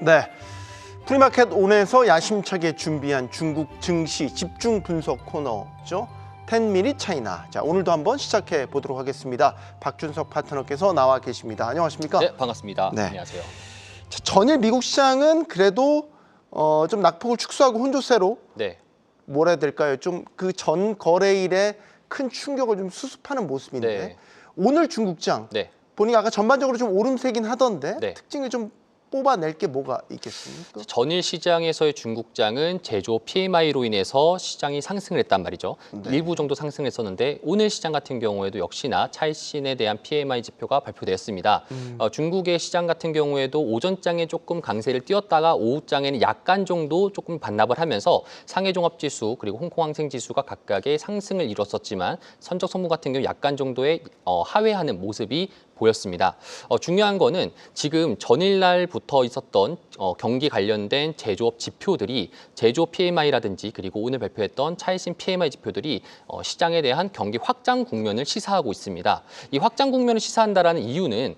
네, 프리마켓 온에서 야심차게 준비한 중국 증시 집중 분석 코너죠. 10미닛 차이나. 자, 오늘도 한번 시작해 보도록 하겠습니다. 박준석 파트너께서 나와 계십니다. 안녕하십니까? 네, 반갑습니다. 네. 안녕하세요. 자, 전일 미국 시장은 그래도 좀 낙폭을 축소하고 혼조세로 네. 뭐라 해야 될까요? 좀 그 전 거래일에 큰 충격을 좀 수습하는 모습인데 네. 오늘 중국장 네. 보니까 아까 전반적으로 좀 오름세긴 하던데 네. 특징을 좀 뽑아낼 게 뭐가 있겠습니까? 전일 시장에서의 중국장은 제조 PMI로 인해서 시장이 상승을 했단 말이죠. 네. 일부 정도 상승했었는데 오늘 시장 같은 경우에도 역시나 차익신에 대한 PMI 지표가 발표되었습니다. 중국의 시장 같은 경우에도 오전장에 조금 강세를 띄었다가 오후장에는 약간 정도 조금 반납을 하면서 상해종합지수 그리고 홍콩항생지수가 각각의 상승을 이뤘었지만 선적선물 같은 경우 약간 정도의 하회하는 모습이 보였습니다. 중요한 거는 지금 전일날부터 있었던 경기 관련된 제조업 지표들이 제조업 PMI라든지 그리고 오늘 발표했던 차익신 PMI 지표들이 시장에 대한 경기 확장 국면을 시사하고 있습니다. 이 확장 국면을 시사한다라는 이유는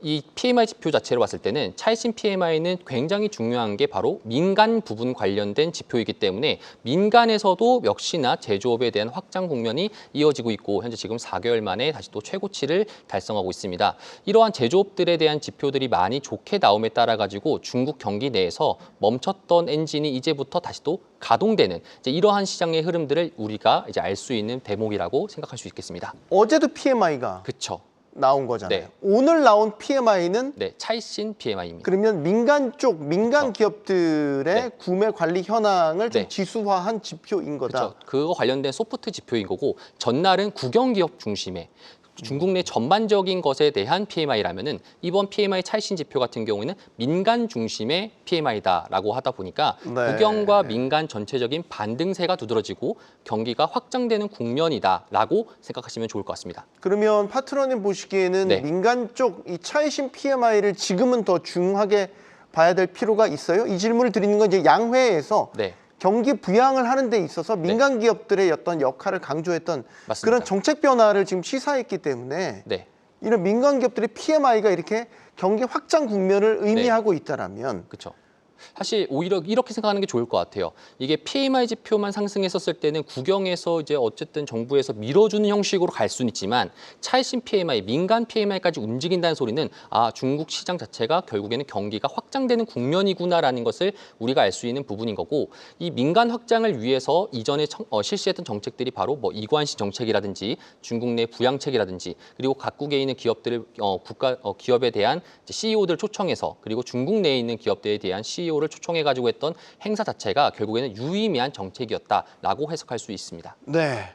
이 PMI 지표 자체로 봤을 때는 차익신 PMI는 굉장히 중요한 게 바로 민간 부분 관련된 지표이기 때문에 민간에서도 역시나 제조업에 대한 확장 국면이 이어지고 있고 현재 지금 4개월 만에 다시 또 최고치를 달성하고 있습니다. 이러한 제조업들에 대한 지표들이 많이 좋게 나옴에 따라 가지고 중국 경기 내에서 멈췄던 엔진이 이제부터 다시 또 가동되는 이러한 시장의 흐름들을 우리가 이제 알 수 있는 대목이라고 생각할 수 있겠습니다. 어제도 PMI가 그렇죠. 나온 거잖아요. 네. 오늘 나온 PMI는 네, 차익신 PMI입니다. 그러면 민간 그렇죠. 기업들의 네. 구매 관리 현황을 좀 네. 지수화한 지표인 거다. 그렇죠. 그거 관련된 소프트 지표인 거고 전날은 국영기업 중심의 중국 내 전반적인 것에 대한 PMI라면은 이번 PMI 차익신 지표 같은 경우에는 민간 중심의 PMI다라고 하다 보니까 네. 국영과 민간 전체적인 반등세가 두드러지고 경기가 확장되는 국면이다라고 생각하시면 좋을 것 같습니다. 그러면 파트너님 보시기에는 네. 민간 쪽 이 차익신 PMI를 지금은 더 중하게 봐야 될 필요가 있어요? 이 질문을 드리는 건 이제 양회에서 네. 경기 부양을 하는 데 있어서 민간 기업들의 어떤 역할을 강조했던 맞습니다. 그런 정책 변화를 지금 시사했기 때문에 네. 이런 민간 기업들의 PMI가 이렇게 경기 확장 국면을 의미하고 있다라면 그렇죠. 사실 오히려 이렇게 생각하는 게 좋을 것 같아요. 이게 PMI 지표만 상승했었을 때는 국영에서 이제 어쨌든 정부에서 밀어주는 형식으로 갈 수는 있지만 차익신 PMI, 민간 PMI까지 움직인다는 소리는 중국 시장 자체가 결국에는 경기가 확장되는 국면이구나라는 것을 우리가 알 수 있는 부분인 거고 이 민간 확장을 위해서 이전에 실시했던 정책들이 바로 뭐 이관시 정책이라든지 중국 내 부양책이라든지 그리고 각국에 있는 기업들을 기업에 대한 CEO들 초청해서 그리고 중국 내에 있는 기업들에 대한 CEO를 초청해가지고 했던 행사 자체가 결국에는 유의미한 정책이었다라고 해석할 수 있습니다. 네.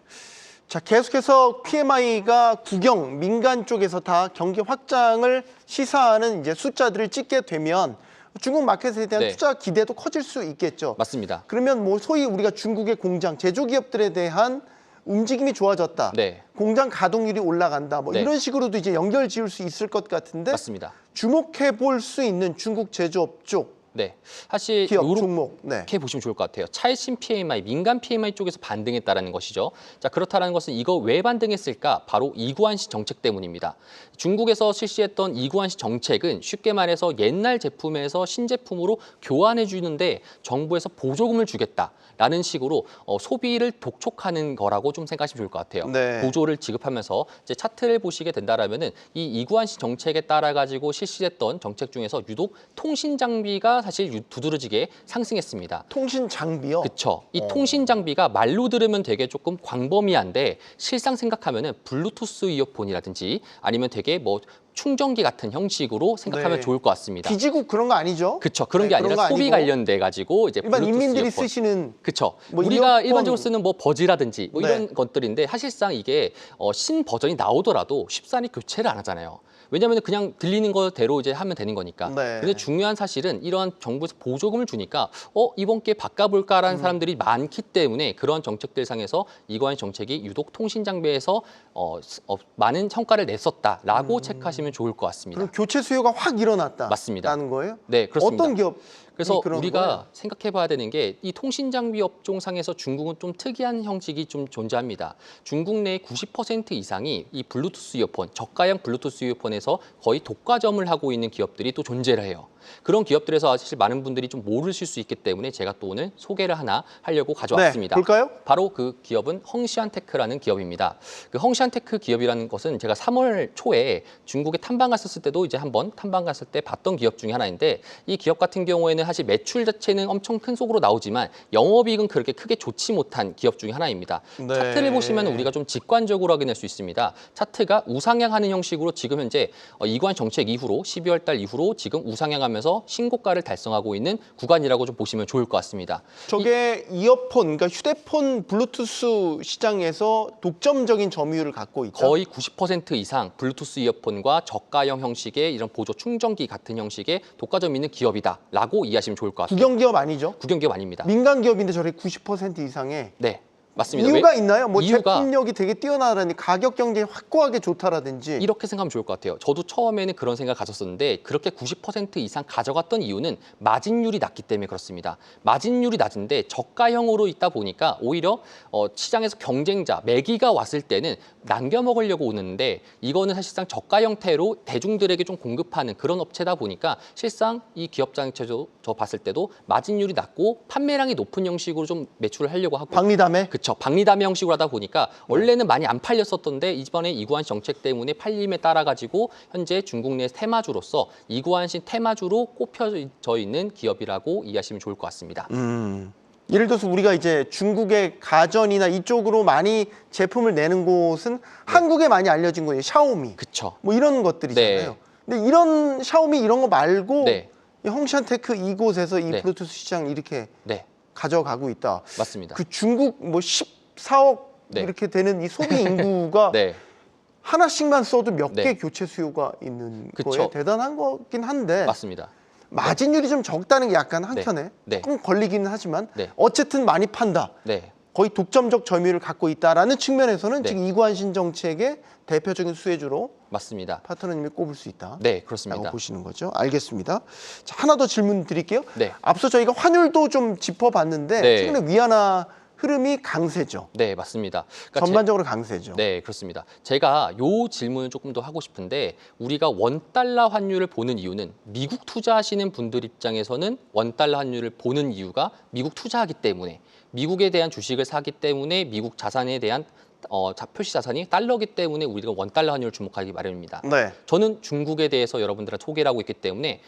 자, 계속해서 PMI가 국영, 민간 쪽에서 다 경기 확장을 시사하는 이제 숫자들을 찍게 되면 중국 마켓에 대한 네. 투자 기대도 커질 수 있겠죠. 맞습니다. 그러면 뭐 소위 우리가 중국의 공장, 제조기업들에 대한 움직임이 좋아졌다. 네. 공장 가동률이 올라간다. 뭐 네. 이런 식으로도 이제 연결 지을 수 있을 것 같은데 맞습니다. 주목해 볼 수 있는 중국 제조업 쪽 네, 사실 기업 요렇게 종목. 네. 보시면 좋을 것 같아요. 차익신 PMI, 민간 PMI 쪽에서 반등했다라는 것이죠. 자, 그렇다는 것은 이거 왜 반등했을까? 바로 이구환시 정책 때문입니다. 중국에서 실시했던 이구환시 정책은 쉽게 말해서 옛날 제품에서 신제품으로 교환해 주는데 정부에서 보조금을 주겠다라는 식으로 소비를 독촉하는 거라고 좀 생각하시면 좋을 것 같아요. 네. 보조를 지급하면서 이제 차트를 보시게 된다라면은 이 이구환시 정책에 따라 가지고 실시했던 정책 중에서 유독 통신 장비가 사실 두드러지게 상승했습니다. 통신 장비요. 그렇죠. 이 통신 장비가 말로 들으면 되게 조금 광범위한데 실상 생각하면은 블루투스 이어폰이라든지 아니면 되게 뭐 충전기 같은 형식으로 생각하면 네. 좋을 것 같습니다. 기지국 그런 거 아니죠? 그렇죠. 그런 네, 게 그런 아니라 거 소비 아니고 관련돼 가지고 이제 일반 블루투스 인민들이 이어폰. 쓰시는 그렇죠. 뭐 우리가 이어폰. 일반적으로 쓰는 뭐 버즈라든지 뭐 네. 이런 것들인데 사실상 이게 신 버전이 나오더라도 쉽사리 교체를 안 하잖아요. 왜냐하면 그냥 들리는 거대로 이제 하면 되는 거니까. 네. 근데 중요한 사실은 이러한 정부에서 보조금을 주니까 이번 기회에 바꿔볼까라는 사람들이 많기 때문에 그런 정책들 상에서 이관희 정책이 유독 통신 장비에서 많은 성과를 냈었다라고 체크하시면 좋을 것 같습니다. 그럼 교체 수요가 확 일어났다. 맞습니다. 라는 거예요? 네, 그렇습니다. 어떤 기업? 그래서 그런 우리가 거예요? 생각해 봐야 되는 게 이 통신 장비 업종상에서 중국은 좀 특이한 형식이 좀 존재합니다. 중국 내 90% 이상이 이 블루투스 이어폰, 저가형 블루투스 이어폰에서 거의 독과점을 하고 있는 기업들이 또 존재를 해요. 그런 기업들에서 사실 많은 분들이 좀 모르실 수 있기 때문에 제가 또 오늘 소개를 하나 하려고 가져왔습니다. 네, 볼까요? 바로 그 기업은 헝시안테크라는 기업입니다. 그 헝시안테크 기업이라는 것은 제가 3월 초에 중국에 탐방 갔었을 때도 이제 한번 탐방 갔을 때 봤던 기업 중에 하나인데 이 기업 같은 경우에는 사실 매출 자체는 엄청 큰 속으로 나오지만 영업이익은 그렇게 크게 좋지 못한 기업 중에 하나입니다. 네. 차트를 보시면 우리가 좀 직관적으로 확인할 수 있습니다. 차트가 우상향하는 형식으로 지금 현재 이관 정책 이후로 12월 달 이후로 지금 우상향하면서 신고가를 달성하고 있는 구간이라고 좀 보시면 좋을 것 같습니다. 저게 이어폰, 그러니까 휴대폰 블루투스 시장에서 독점적인 점유율을 갖고 있다. 거의 90% 이상 블루투스 이어폰과 저가형 형식의 이런 보조 충전기 같은 형식의 독과점 있는 기업이다라고 이해하시면 좋을 것 같습니다. 국영기업 아니죠? 국영기업 아닙니다. 민간 기업인데 저렇게 90% 이상의 네, 맞습니다. 이유가 있나요? 뭐 이유가 제품력이 되게 뛰어나다니 가격 경쟁이 확고하게 좋다라든지. 이렇게 생각하면 좋을 것 같아요. 저도 처음에는 그런 생각 가졌었는데 그렇게 90% 이상 가져갔던 이유는 마진율이 낮기 때문에 그렇습니다. 마진율이 낮은데 저가형으로 있다 보니까 오히려 시장에서 경쟁자, 매기가 왔을 때는 남겨 먹으려고 오는데 이거는 사실상 저가 형태로 대중들에게 좀 공급하는 그런 업체다 보니까 실상 이 기업 장치도 저 봤을 때도 마진율이 낮고 판매량이 높은 형식으로 좀 매출을 하려고 하고 박리담에 그렇죠. 박리담회 형식으로 하다 보니까 원래는 많이 안 팔렸었던데 이번에 이구환 정책 때문에 팔림에 따라 가지고 현재 중국 내 테마주로서 이구환신 테마주로 꼽혀져 있는 기업이라고 이해하시면 좋을 것 같습니다. 예를 들어서 우리가 이제 중국의 가전이나 이쪽으로 많이 제품을 내는 곳은 한국에 많이 알려진 거예요. 샤오미. 그렇죠. 뭐 이런 것들이잖아요. 근데 이런 샤오미 이런 거 말고 네. 이 헝시안테크 이곳에서 이 네. 블루투스 시장 이렇게 네, 가져가고 있다. 맞습니다. 그 중국 뭐 14억 네. 이렇게 되는 이 소비 인구가 네, 하나씩만 써도 몇 개 네. 교체 수요가 있는 그쵸. 거예요. 대단한 거긴 한데 맞습니다. 마진율이 좀 적다는 게 약간 한켠에 네. 조금 걸리기는 하지만 네. 어쨌든 많이 판다. 네, 거의 독점적 점유율을 갖고 있다라는 측면에서는 네. 지금 이관신 정책의 대표적인 수혜주로 맞습니다. 파트너님이 꼽을 수 있다. 네, 라고 그렇습니다. 보시는 거죠. 알겠습니다. 자, 하나 더 질문 드릴게요. 네. 앞서 저희가 환율도 좀 짚어봤는데 네. 최근에 위안화 흐름이 강세죠. 네, 맞습니다. 그러니까 전반적으로 강세죠. 네, 그렇습니다. 제가 요 질문을 조금 더 하고 싶은데 우리가 원달러 환율을 보는 이유는 미국 투자하시는 분들 입장에서는 원달러 환율을 보는 이유가 미국 투자하기 때문에 미국에 대한 주식을 사기 때문에 미국 자산에 대한 표시 자산이 달러기 때문에 우리가 원달러 환율을 주목하기 마련입니다. 네. 저는 중국에 대해서 여러분들한테 소개를 하고 있기 때문에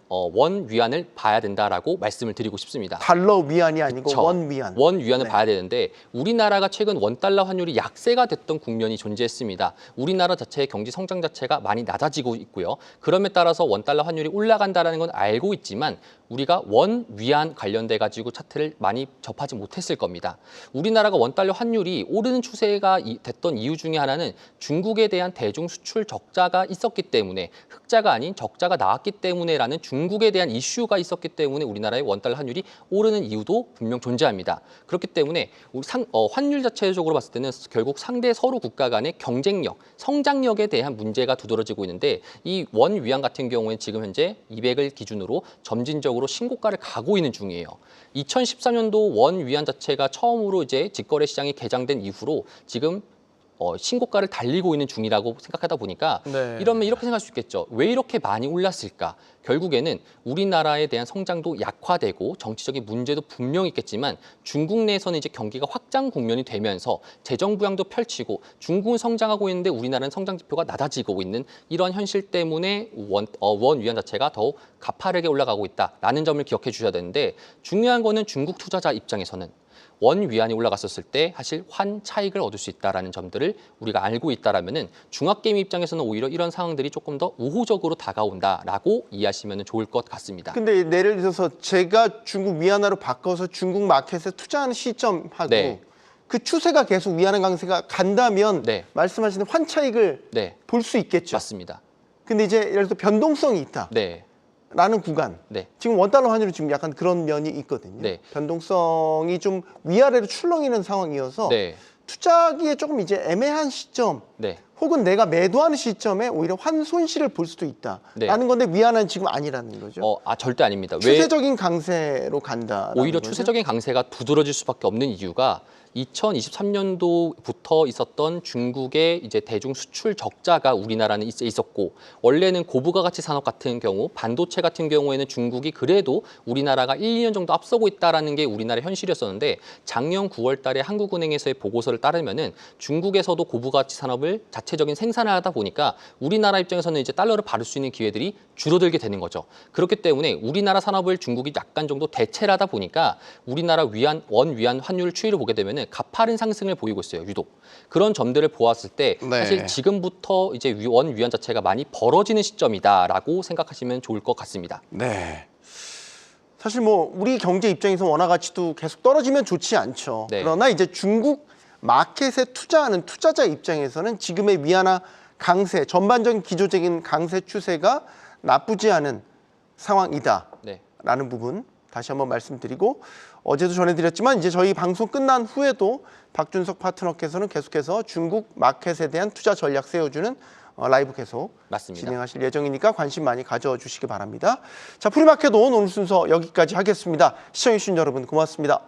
원 위안을 봐야 된다라고 말씀을 드리고 싶습니다. 달러 위안이 아니고 그쵸. 원 위안. 원 위안을 네. 봐야 되는데 우리나라가 최근 원달러 환율이 약세가 됐던 국면이 존재했습니다. 우리나라 자체의 경제 성장 자체가 많이 낮아지고 있고요. 그럼에 따라서 원달러 환율이 올라간다는 건 알고 있지만 우리가 원 위안 관련돼 가지고 차트를 많이 접하지 못했을 겁니다. 우리나라가 원달러 환율이 오르는 추세가 됐던 이유 중에 하나는 중국에 대한 대중 수출 적자가 있었기 때문에 흑자가 아닌 적자가 나왔기 때문에라는 중국에 대한 이슈가 있었기 때문에 우리나라의 원달러 환율이 오르는 이유도 분명 존재합니다. 그렇기 때문에 환율 자체적으로 봤을 때는 결국 상대 서로 국가 간의 경쟁력, 성장력에 대한 문제가 두드러지고 있는데 이 원 위안 같은 경우에는 지금 현재 200을 기준으로 점진적으로 신고가를 가고 있는 중이에요. 2013년도 원 위안 자체가 처음으로 이제 직거래 시장이 개장된 이후로 지금 신고가를 달리고 있는 중이라고 생각하다 보니까 네. 이러면 이렇게 생각할 수 있겠죠. 왜 이렇게 많이 올랐을까? 결국에는 우리나라에 대한 성장도 약화되고 정치적인 문제도 분명히 있겠지만 중국 내에서는 이제 경기가 확장 국면이 되면서 재정 부양도 펼치고 중국은 성장하고 있는데 우리나라는 성장 지표가 낮아지고 있는 이런 현실 때문에 원 위안 자체가 더욱 가파르게 올라가고 있다라는 점을 기억해 주셔야 되는데 중요한 거는 중국 투자자 입장에서는 원 위안이 올라갔었을 때 사실 환 차익을 얻을 수 있다라는 점들을 우리가 알고 있다라면은 중학게임 입장에서는 오히려 이런 상황들이 조금 더 우호적으로 다가온다라고 이해하시면 좋을 것 같습니다. 근데 예를 들어서 제가 중국 위안화로 바꿔서 중국 마켓에 투자하는 시점하고 네. 그 추세가 계속 위안화 강세가 간다면 네. 말씀하시는 환 차익을 네, 볼 수 있겠죠. 맞습니다. 근데 이제 예를 들어 변동성이 있다. 네, 라는 구간. 네, 지금 원달러 환율이 지금 약간 그런 면이 있거든요. 네. 변동성이 좀 위아래로 출렁이는 상황이어서 네, 투자하기에 조금 이제 애매한 시점 네. 혹은 내가 매도하는 시점에 오히려 환 손실을 볼 수도 있다라는 네. 건데 위안화는 지금 아니라는 거죠. 절대 아닙니다. 왜 추세적인 강세로 간다. 오히려 추세적인 강세가 두드러질 수밖에 없는 이유가 2023년도부터 있었던 중국의 이제 대중 수출 적자가 우리나라는 있었고, 원래는 고부가가치 산업 같은 경우, 반도체 같은 경우에는 중국이 그래도 우리나라가 1, 2년 정도 앞서고 있다라는 게 우리나라의 현실이었었는데, 작년 9월 달에 한국은행에서의 보고서를 따르면은 중국에서도 고부가치 산업을 자체적인 생산을 하다 보니까 우리나라 입장에서는 이제 달러를 받을 수 있는 기회들이 줄어들게 되는 거죠. 그렇기 때문에 우리나라 산업을 중국이 약간 정도 대체를 하다 보니까 우리나라 원 위안 환율 추이를 보게 되면은 가파른 상승을 보이고 있어요. 유독 그런 점들을 보았을 때 네. 사실 지금부터 이제 원 위안 자체가 많이 벌어지는 시점이다라고 생각하시면 좋을 것 같습니다. 네. 사실 뭐 우리 경제 입장에서 원화 가치도 계속 떨어지면 좋지 않죠. 네. 그러나 이제 중국 마켓에 투자하는 투자자 입장에서는 지금의 위안화 강세, 전반적인 기조적인 강세 추세가 나쁘지 않은 상황이다라는 네. 부분 다시 한번 말씀드리고, 어제도 전해드렸지만 이제 저희 방송 끝난 후에도 박준석 파트너께서는 계속해서 중국 마켓에 대한 투자 전략 세워주는 라이브 계속 맞습니다. 진행하실 예정이니까 관심 많이 가져주시기 바랍니다. 자, 프리마켓 온 오늘 순서 여기까지 하겠습니다. 시청해주신 여러분 고맙습니다.